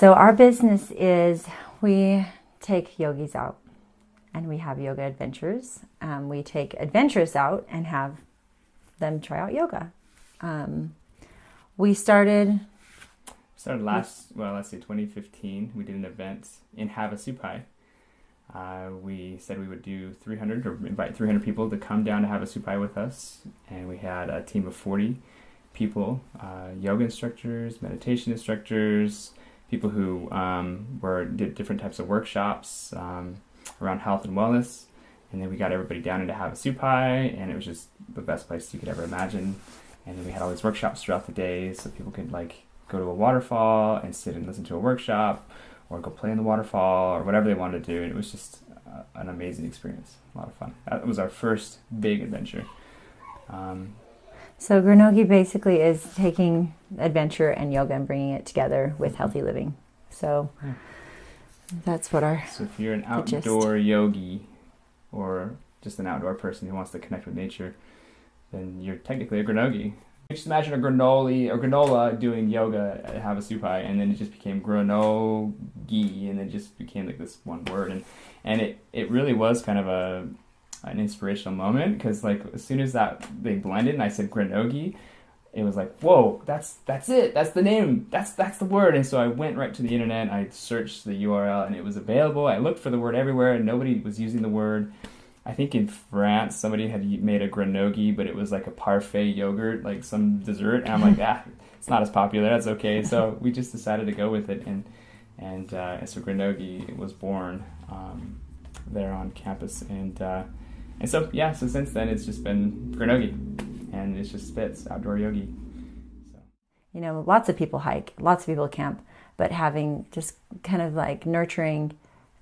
So our business is we take yogis out and we have yoga adventures. We take adventurous out and have them try out yoga. We started last, 2015. We did an event in Havasupai. We said we would do 300 or invite 300 people to come down to Havasupai with us. And we had a team of 40 people, yoga instructors, meditation instructors, people who did different types of workshops around health and wellness. And then we got everybody down into Havasupai, and it was just the best place you could ever imagine. And then we had all these workshops throughout the day, so people could go to a waterfall and sit and listen to a workshop, or go play in the waterfall, or whatever they wanted to do. And it was just an amazing experience, a lot of fun. That was our first big adventure. So Granogi basically is taking adventure and yoga and bringing it together with healthy living. So that's what our... So if you're an outdoor yogi or just an outdoor person who wants to connect with nature, then you're technically a Granogi. Just imagine a granola doing yoga at Havasupai, and then it just became Granogi, and it just became this one word. And it really was kind of an inspirational moment, because as soon as they blended and I said Granogi, it was like, whoa, that's it, that's the name, that's the word. And so I went right to the internet, I searched the URL, and it was available. I looked for the word everywhere, and nobody was using the word. I think in France somebody had made a Granogi, but it was like a parfait yogurt, like some dessert, and I'm like, it's not as popular, that's okay. So we just decided to go with it, and so Granogi was born there on campus, and so since then it's just been Granogi, and it just fits, outdoor yogi. So. Lots of people hike, lots of people camp, but having just kind of nurturing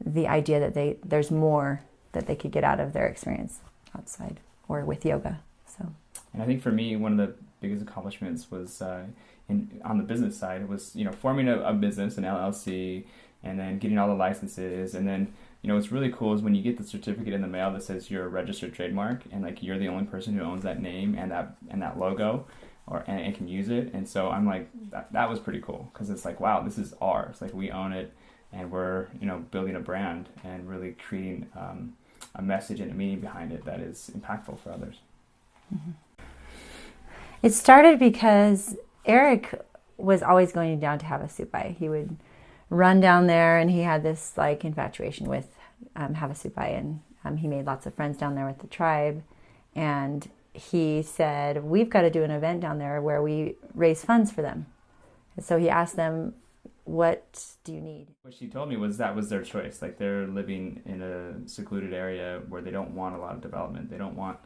the idea that there's more that they could get out of their experience outside or with yoga. So, and I think for me, one of the biggest accomplishments was on the business side was forming a business, an LLC, and then getting all the licenses, and then what's really cool is when you get the certificate in the mail that says you're a registered trademark, and you're the only person who owns that name and that logo, and can use it. And so I'm like, that was pretty cool, because it's like, wow, this is ours. We own it, and we're building a brand and really creating a message and a meaning behind it that is impactful for others. Mm-hmm. It started because Eric was always going down to Havasupai. He would run down there, and he had this infatuation with Havasupai, and he made lots of friends down there with the tribe. And he said, we've got to do an event down there where we raise funds for them. And so he asked them, what do you need? What she told me was that was their choice. They're living in a secluded area where they don't want a lot of development. They don't want,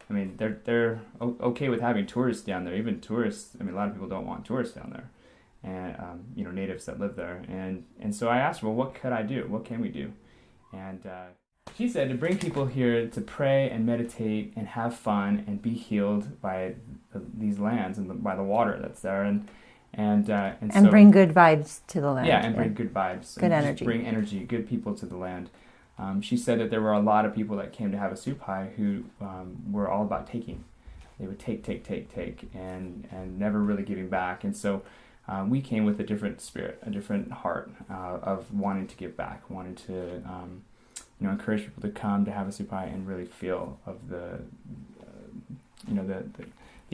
they're okay with having tourists down there. Even tourists, a lot of people don't want tourists down there. And, natives that live there. And so I asked her, well, what could I do? What can we do? And she said to bring people here to pray and meditate and have fun and be healed by these lands and by the water that's there. And so, bring good vibes to the land. Yeah, and bring good vibes. Good energy. Bring energy, good people to the land. She said that there were a lot of people that came to Havasupai who were all about taking. They would take, and never really giving back. And so we came with a different spirit, a different heart of wanting to give back, wanting to encourage people to come to Havasupai and really feel of the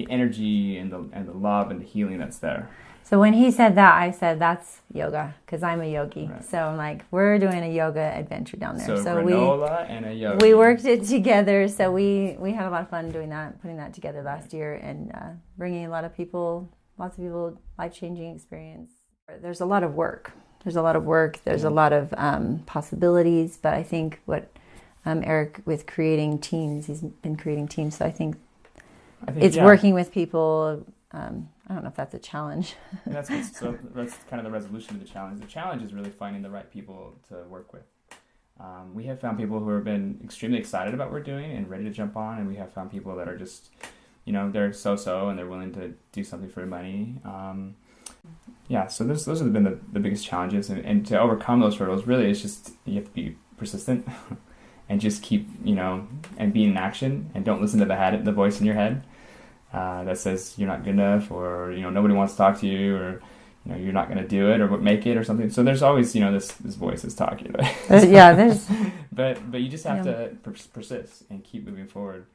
energy and the love and the healing that's there. So when he said that, I said, that's yoga, because I'm a yogi. Right. So I'm like, we're doing a yoga adventure down there. So granola and a yogi. We worked it together. So we had a lot of fun doing that, putting that together last year, and bringing lots of people, life-changing experience. There's a lot of work. There's a lot of possibilities. But I think what Eric, with creating teams, he's been creating teams. So I think it's working with people. I don't know if that's a challenge. That's kind of the resolution of the challenge. The challenge is really finding the right people to work with. We have found people who have been extremely excited about what we're doing and ready to jump on, and we have found people that are just, they're so-so and they're willing to do something for money. So those have been the biggest challenges, and to overcome those hurdles, really, it's just you have to be persistent and just keep, and be in action, and don't listen to the voice in your head that says you're not good enough, or nobody wants to talk to you, or you're not going to do it or make it or something. So there's always, this voice is talking. Yeah, there's. But you just have to persist and keep moving forward.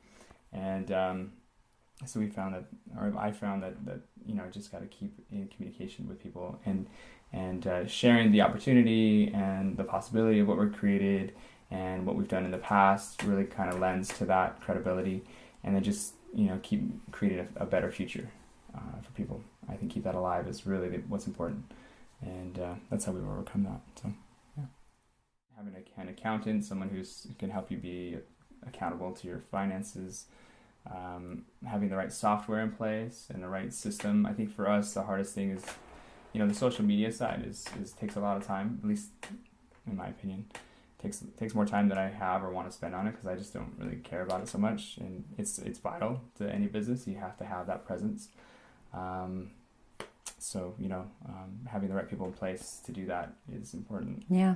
And so we found that, or I found that just got to keep in communication with people and sharing the opportunity and the possibility of what we're created and what we've done in the past really kind of lends to that credibility, and then just keep creating a better future for people. I think keep that alive is really what's important, and that's how we overcome that. So yeah, having an accountant, someone who can help you be accountable to your finances, having the right software in place and the right system. I think for us the hardest thing is the social media side is takes a lot of time, at least in my opinion. Takes more time than I have or want to spend on it, because I just don't really care about it so much, and it's vital to any business. You have to have that presence. So having the right people in place to do that is important. Yeah,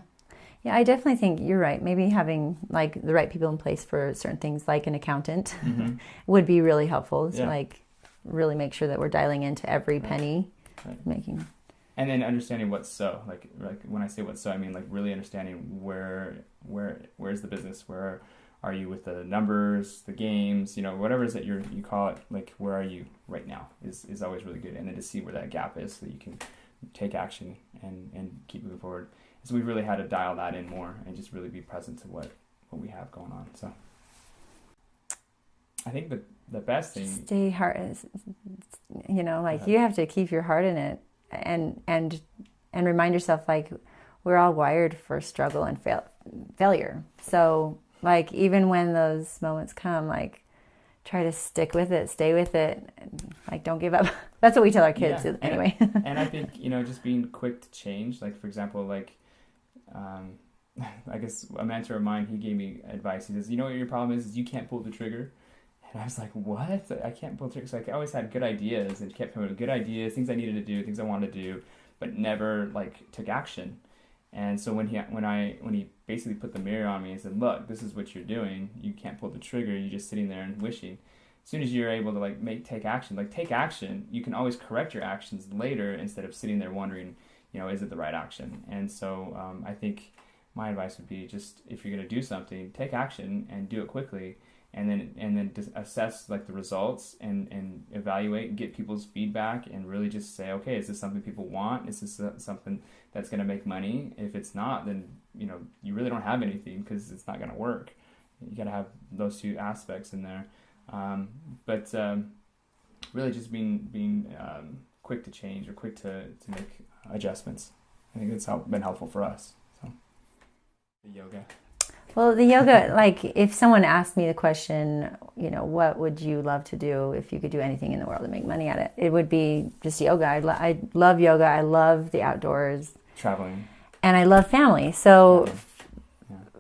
I definitely think you're right. Maybe having like the right people in place for certain things, like an accountant, would be really helpful. To like really make sure that we're dialing into every penny, making. And then understanding what's so, like when I say what's so, I mean like really understanding where's the business, where are you with the numbers, the games, whatever it is that you call it, like where are you right now is always really good. And then to see where that gap is so that you can take action and keep moving forward. So we've really had to dial that in more and just really be present to what we have going on. So I think the best thing, stay hard, you have to keep your heart in it. And remind yourself, like, we're all wired for struggle and failure. So like even when those moments come, like try to stick with it, stay with it, and, like don't give up. That's what we tell our kids anyway. And I think just being quick to change. Like for example, like I guess a mentor of mine, he gave me advice. He says, what your problem is you can't pull the trigger. And I was like, what? I can't pull triggers. Like I always had good ideas and kept coming with good ideas, things I needed to do, things I wanted to do, but never like took action. And so when he basically put the mirror on me and said, look, this is what you're doing. You can't pull the trigger. You're just sitting there and wishing. As soon as you're able to take action, you can always correct your actions later instead of sitting there wondering, is it the right action? And so I think my advice would be just, if you're going to do something, take action and do it quickly. And then just assess like the results and evaluate and get people's feedback and really just say, okay, is this something people want? Is this something that's going to make money? If it's not, then you really don't have anything, because it's not going to work. You got to have those two aspects in there. But really just being quick to change or quick to make adjustments. I think that's been helpful for us. So the yoga. Well, the yoga, like if someone asked me the question, what would you love to do if you could do anything in the world to make money at it? It would be just yoga. I love yoga. I love the outdoors. Traveling. And I love family. So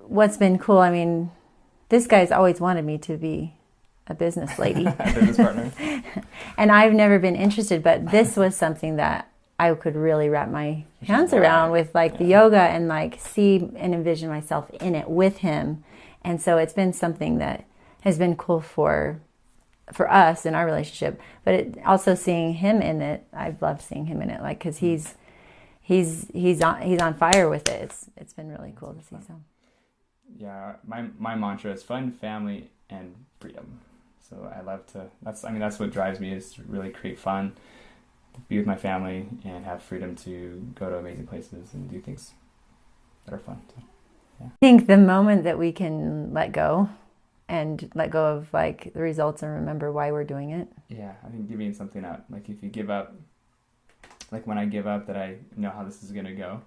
what's been cool, I mean, this guy's always wanted me to be a business lady. A business partner. And I've never been interested, but this was something that I could really wrap my hands around with the yoga and like see and envision myself in it with him. And so it's been something that has been cool for us in our relationship, but also seeing him in it. I've loved seeing him in it, like, cause he's on fire with it. It's been really cool to see. So yeah, my mantra is fun, family, and freedom. So I love to, that's what drives me, is to really create fun, be with my family, and have freedom to go to amazing places and do things that are fun. So, yeah. I think the moment that we can let go of like the results and remember why we're doing it. Yeah, I think giving something up. Like if you give up, like when I give up, that I know how this is going to go.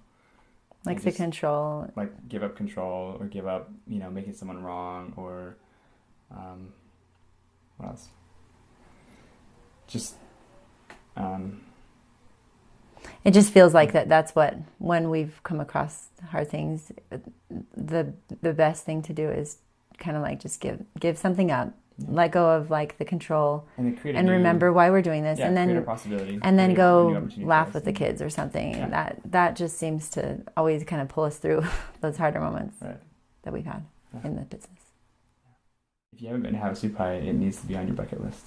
Like the control. Like give up control, or give up, making someone wrong, or what else? Just it just feels like that's what, when we've come across hard things, the best thing to do is kind of like just give something up, let go of like the control, and remember why we're doing this, and then go laugh with the kids or something. And that just seems to always kind of pull us through those harder moments that we've had in the business. If you haven't been to Have a Soup Pie, it needs to be on your bucket list.